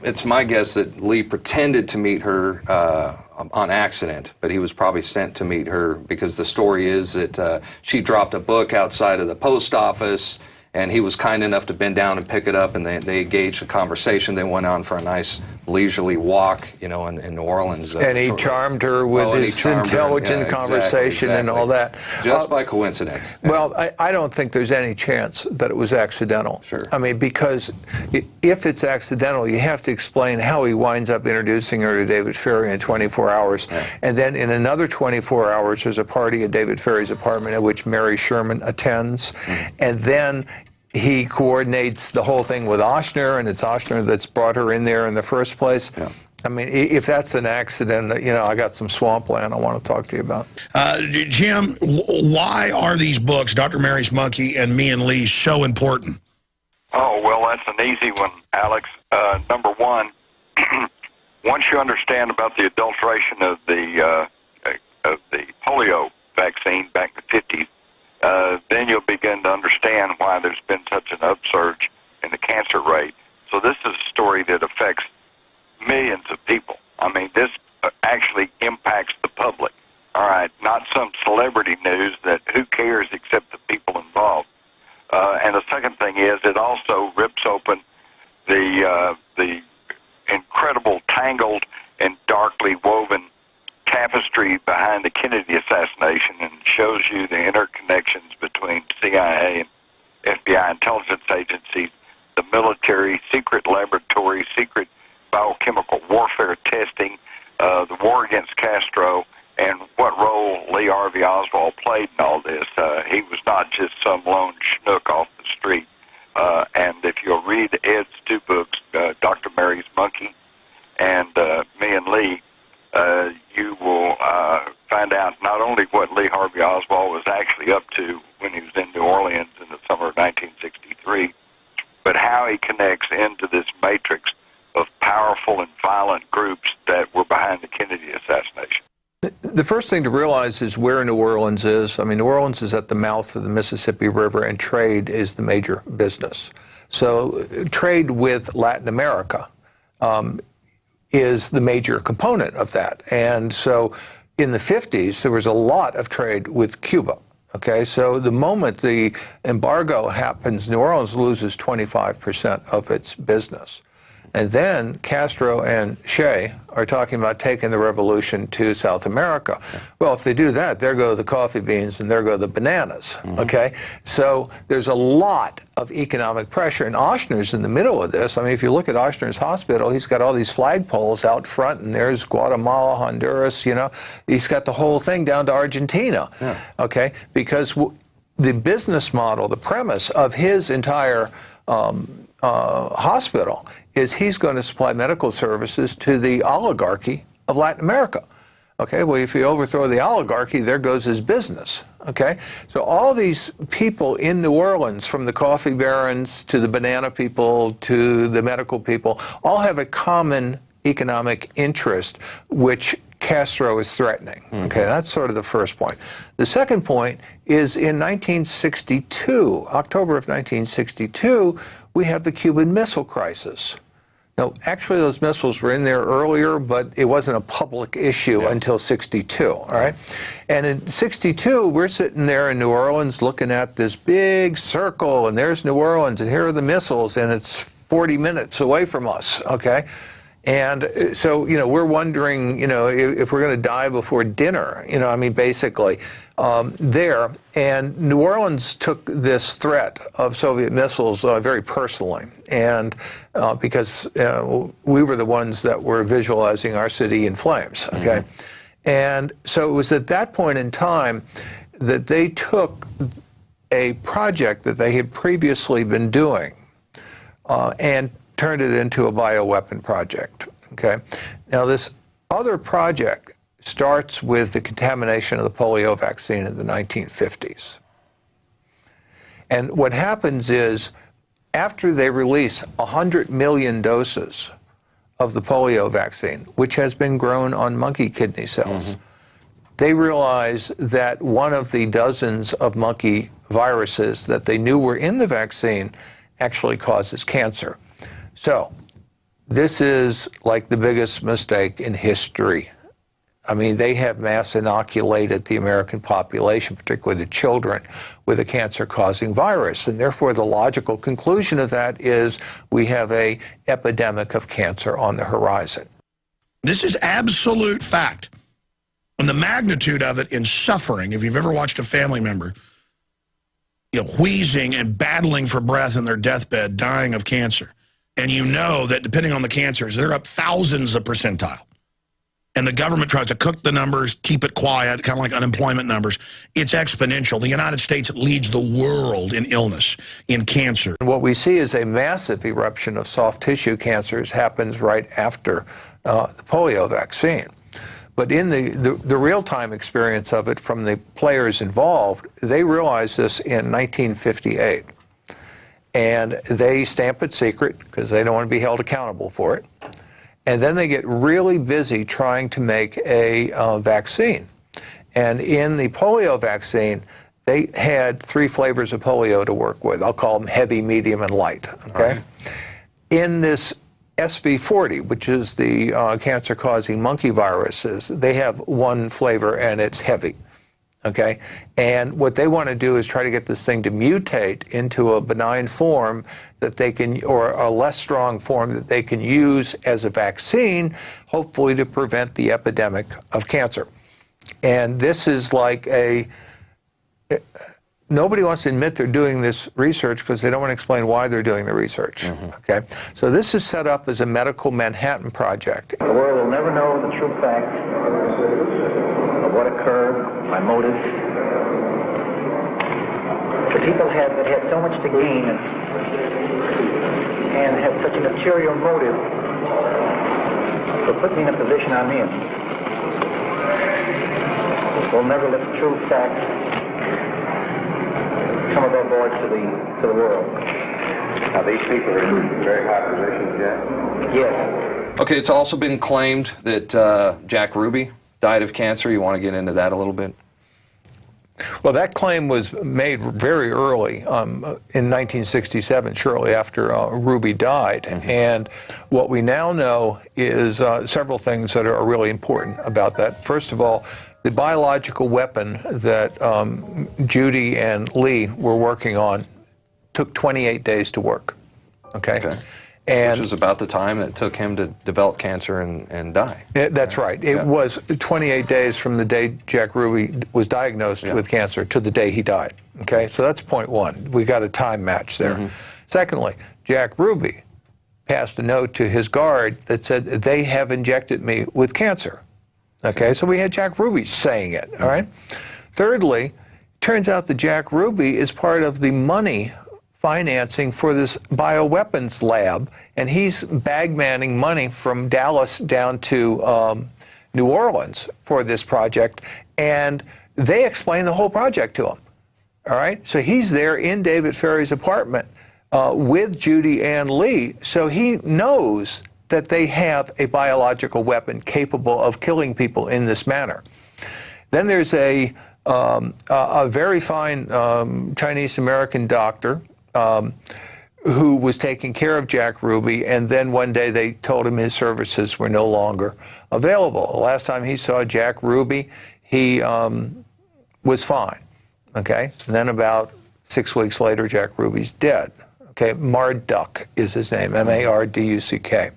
it's my guess that Lee pretended to meet her on accident, but he was probably sent to meet her because the story is that she dropped a book outside of the post office, and he was kind enough to bend down and pick it up, and they engaged a conversation. They went on for a nice leisurely walk, in New Orleans.
And he charmed her with his intelligent conversation and all that.
Just by coincidence.
Yeah. Well, I don't think there's any chance that it was accidental.
Sure.
I mean, because if it's accidental, you have to explain how he winds up introducing her to David Ferrie in 24 hours. Yeah. And then in another 24 hours, there's a party at David Ferrie's apartment at which Mary Sherman attends. Mm-hmm. And then he coordinates the whole thing with Ochsner, and it's Ochsner that's brought her in there in the first place. Yeah. I mean, if that's an accident, I got some swampland I want to talk to you about.
Jim, why are these books, Dr. Mary's Monkey and Me and Lee, so important?
Oh, well, that's an easy one, Alex. Number one, once you understand about the adulteration of the polio vaccine back in the 50s, then you'll begin to understand why there's been such an upsurge in the cancer rate. So this is a story that affects millions of people. I mean, this actually impacts the public. All right, not some celebrity news that who cares except the people involved. And the second thing is it also rips open the incredible tangled and darkly woven tapestry behind the Kennedy assassination and shows you the interconnections between CIA and FBI intelligence agencies, the military, secret laboratories, secret biochemical warfare testing, the war against Castro, and what role Lee Harvey Oswald played in all this. He was not just some lone schnook off the street. And if you'll read Ed's two books, Dr. Mary's Monkey 1963, but how he connects into this matrix of powerful and violent groups that were behind the Kennedy assassination.
The first thing to realize is where New Orleans is. I mean, New Orleans is at the mouth of the Mississippi River, and trade is the major business. So trade with Latin America is the major component of that. And so in the 50s, there was a lot of trade with Cuba. Okay, so the moment the embargo happens, New Orleans loses 25% of its business. And then Castro and Che are talking about taking the revolution to South America. Well, if they do that, there go the coffee beans and there go the bananas, okay? So there's a lot of economic pressure, and Ochsner's in the middle of this. I mean, if you look at Ochsner's hospital, he's got all these flagpoles out front, and there's Guatemala, Honduras, you know. He's got the whole thing down to Argentina, okay? Because the business model, the premise of his entire hospital is he's going to supply medical services to the oligarchy of Latin America. Okay, well, if you overthrow the oligarchy, there goes his business. Okay, so all these people in New Orleans, from the coffee barons to the banana people to the medical people, all have a common economic interest, which Castro is threatening. Okay, that's sort of the first point. The second point is in 1962, October of 1962, we have the Cuban Missile Crisis. Now, actually, those missiles were in there earlier, but it wasn't a public issue until 62, all right? And in 62, we're sitting there in New Orleans looking at this big circle, and there's New Orleans, and here are the missiles, and it's 40 minutes away from us, okay? And so, you know, we're wondering, you know, if we're going to die before dinner, you know, I mean, basically, there. And New Orleans took this threat of Soviet missiles very personally. And because we were the ones that were visualizing our city in flames, okay? And so it was at that point in time that they took a project that they had previously been doing and turned it into a bioweapon project, okay? Now, this other project starts with the contamination of the polio vaccine in the 1950s. And what happens is, after they release 100 million doses of the polio vaccine, which has been grown on monkey kidney cells, they realize that one of the dozens of monkey viruses that they knew were in the vaccine actually causes cancer. So this is like the biggest mistake in history. I mean, they have mass inoculated the American population, particularly the children, with a cancer-causing virus. And therefore, the logical conclusion of that is we have an epidemic of cancer on the horizon.
This is absolute fact. And the magnitude of it in suffering, if you've ever watched a family member, you know, wheezing and battling for breath in their deathbed, dying of cancer, and you know that depending on the cancers, they're up thousands of percentile. And the government tries to cook the numbers, keep it quiet, kind of like unemployment numbers. It's exponential. The United States leads the world in illness, in cancer.
What we see is a massive eruption of soft tissue cancers happens right after the polio vaccine. But in the real-time experience of it from the players involved, they realized this in 1958. And they stamp it secret because they don't want to be held accountable for it. And then they get really busy trying to make a vaccine. And in the polio vaccine, they had 3 flavors of polio to work with. I'll call them heavy, medium, and light, okay? Right. In this SV40, which is the cancer-causing monkey viruses, they have 1 flavor, and it's heavy. Okay, and what they want to do is try to get this thing to mutate into a benign form that they can, or a less strong form that they can use as a vaccine, hopefully to prevent the epidemic of cancer. And this is like nobody wants to admit they're doing this research because they don't want to explain why they're doing the research. Okay, so this is set up as a medical Manhattan project.
The world will never know the true facts of what occurred, my motives. The people that had so much to gain and had such a material motive for putting me in a position I'm in will never let the true facts some of their voice to the world.
Now, these people are in very high positions, Jack?
Yes.
Okay, it's also been claimed that Jack Ruby died of cancer. You want to get into that a little bit?
Well, that claim was made very early in 1967, shortly after Ruby died. And what we now know is several things that are really important about that. First of all, the biological weapon that Judy and Lee were working on took 28 days to work. Okay. And
which is about the time it took him to develop cancer and die.
That's right. It was 28 days from the day Jack Ruby was diagnosed with cancer to the day he died. Okay, so that's point one. We got a time match there. Secondly, Jack Ruby passed a note to his guard that said, they have injected me with cancer. Okay, so we had Jack Ruby saying it, all right? Thirdly, turns out that Jack Ruby is part of the money financing for this bioweapons lab, and he's bagmanning money from Dallas down to New Orleans for this project, and they explain the whole project to him. All right, so he's there in David Ferry's apartment with Judy and Lee, so he knows that they have a biological weapon capable of killing people in this manner. Then there's a very fine Chinese-American doctor who was taking care of Jack Ruby, and then one day they told him his services were no longer available. The last time he saw Jack Ruby, he was fine, okay? And then about 6 weeks later, Jack Ruby's dead, okay? Marduk is his name, M-A-R-D-U-C-K.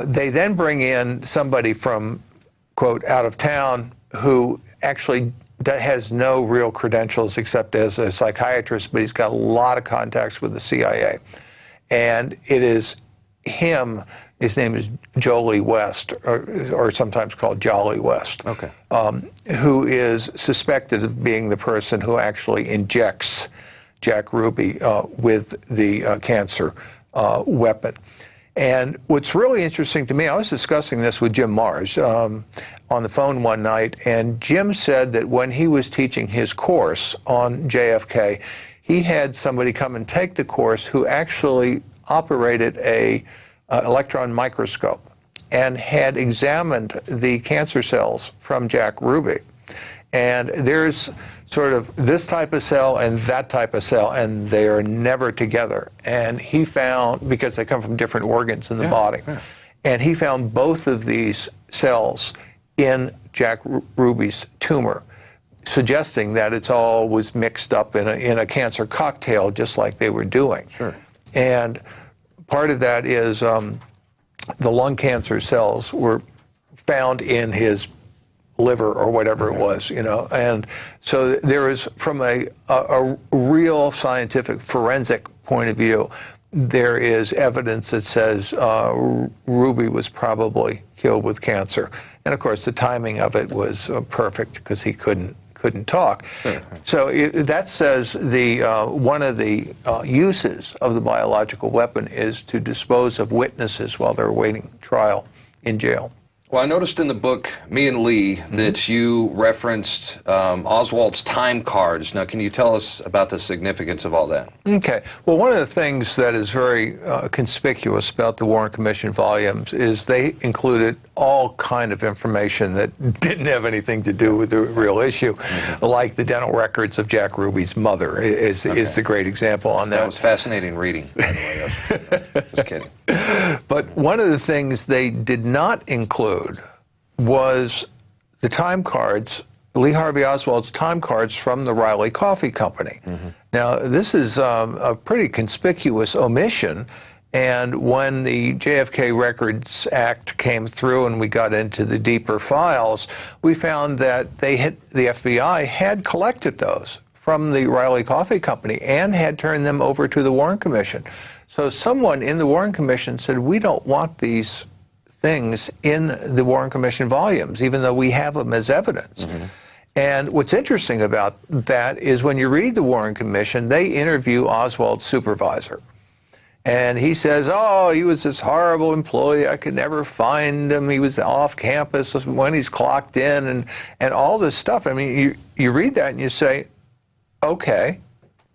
They then bring in somebody from, quote, out of town who actually has no real credentials except as a psychiatrist, but he's got a lot of contacts with the CIA. And it is him, his name is Jolie West, or sometimes called Jolly West, who is suspected of being the person who actually injects Jack Ruby with the cancer weapon. And what's really interesting to me, I was discussing this with Jim Marrs on the phone one night, and Jim said that when he was teaching his course on JFK, he had somebody come and take the course who actually operated a electron microscope and had examined the cancer cells from Jack Ruby. And there's sort of this type of cell and that type of cell, and they are never together. And he found, because they come from different organs in the body, and he found both of these cells in Jack Ruby's tumor, suggesting that it's all was mixed up in a cancer cocktail, just like they were doing. And part of that is the lung cancer cells were found in his liver or whatever it was, you know. And so there is, from a real scientific forensic point of view, there is evidence that says Ruby was probably killed with cancer. And of course, the timing of it was perfect because he couldn't talk. So that says the one of the uses of the biological weapon is to dispose of witnesses while they're awaiting trial in jail.
Well, I noticed in the book, Me and Lee, that you referenced Oswald's time cards. Now, can you tell us about the significance of all that?
Okay. Well, one of the things that is very conspicuous about the Warren Commission volumes is they included all kind of information that didn't have anything to do with the real issue, like the dental records of Jack Ruby's mother is the great example on that.
That was fascinating reading, by the way. Just kidding.
But one of the things they did not include was the time cards, Lee Harvey Oswald's time cards from the Riley Coffee Company. Now, this is a pretty conspicuous omission, and when the JFK Records Act came through and we got into the deeper files, we found that the FBI had collected those from the Riley Coffee Company and had turned them over to the Warren Commission. So someone in the Warren Commission said, we don't want these things in the Warren Commission volumes, even though we have them as evidence. And what's interesting about that is when you read the Warren Commission, they interview Oswald's supervisor. And he says, oh, he was this horrible employee. I could never find him. He was off campus when he's clocked in and all this stuff. I mean, you read that and you say, okay,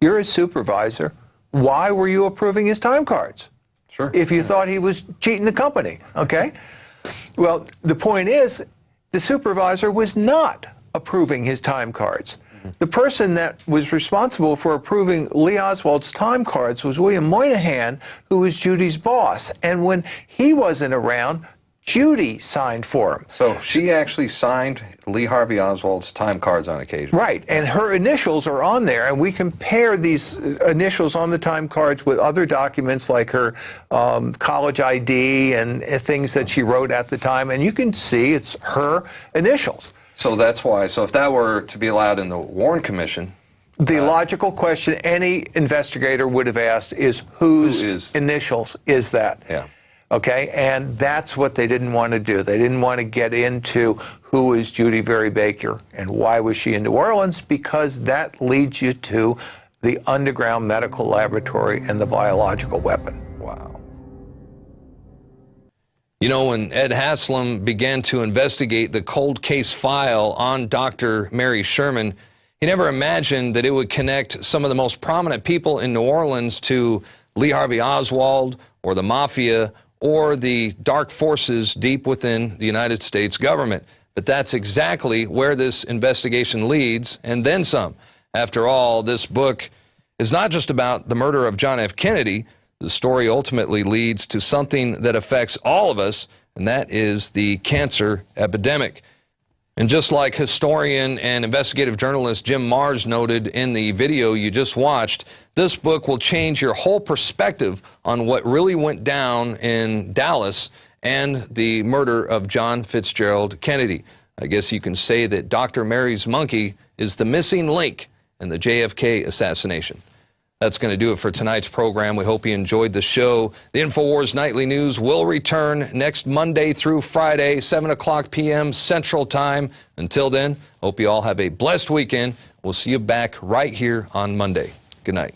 you're his supervisor. Why were you approving his time cards?
Sure.
If you thought he was cheating the company, okay? Well, the point is, the supervisor was not approving his time cards. The person that was responsible for approving Lee Oswald's time cards was William Moynihan, who was Judy's boss. And when he wasn't around, Judy signed for him.
So she actually signed Lee Harvey Oswald's time cards on occasion.
Right, and her initials are on there, and we compare these initials on the time cards with other documents like her college ID and things that she wrote at the time, and you can see it's her initials.
So that's why. So if that were to be allowed in the Warren Commission,
the logical question any investigator would have asked is whose initials is that?
Yeah.
Okay, and that's what they didn't want to do. They didn't want to get into who is Judy Very Baker and why was she in New Orleans, because that leads you to the underground medical laboratory and the biological weapon.
Wow. You know, when Ed Haslam began to investigate the cold case file on Dr. Mary Sherman, he never imagined that it would connect some of the most prominent people in New Orleans to Lee Harvey Oswald or the mafia or the dark forces deep within the United States government. But that's exactly where this investigation leads, and then some. After all, this book is not just about the murder of John F. Kennedy. The story ultimately leads to something that affects all of us, and that is the cancer epidemic. And just like historian and investigative journalist Jim Marrs noted in the video you just watched, this book will change your whole perspective on what really went down in Dallas and the murder of John Fitzgerald Kennedy. I guess you can say that Dr. Mary's monkey is the missing link in the JFK assassination. That's going to do it for tonight's program. We hope you enjoyed the show. The Infowars Nightly News will return next Monday through Friday, 7 o'clock p.m. Central Time. Until then, hope you all have a blessed weekend. We'll see you back right here on Monday. Good night.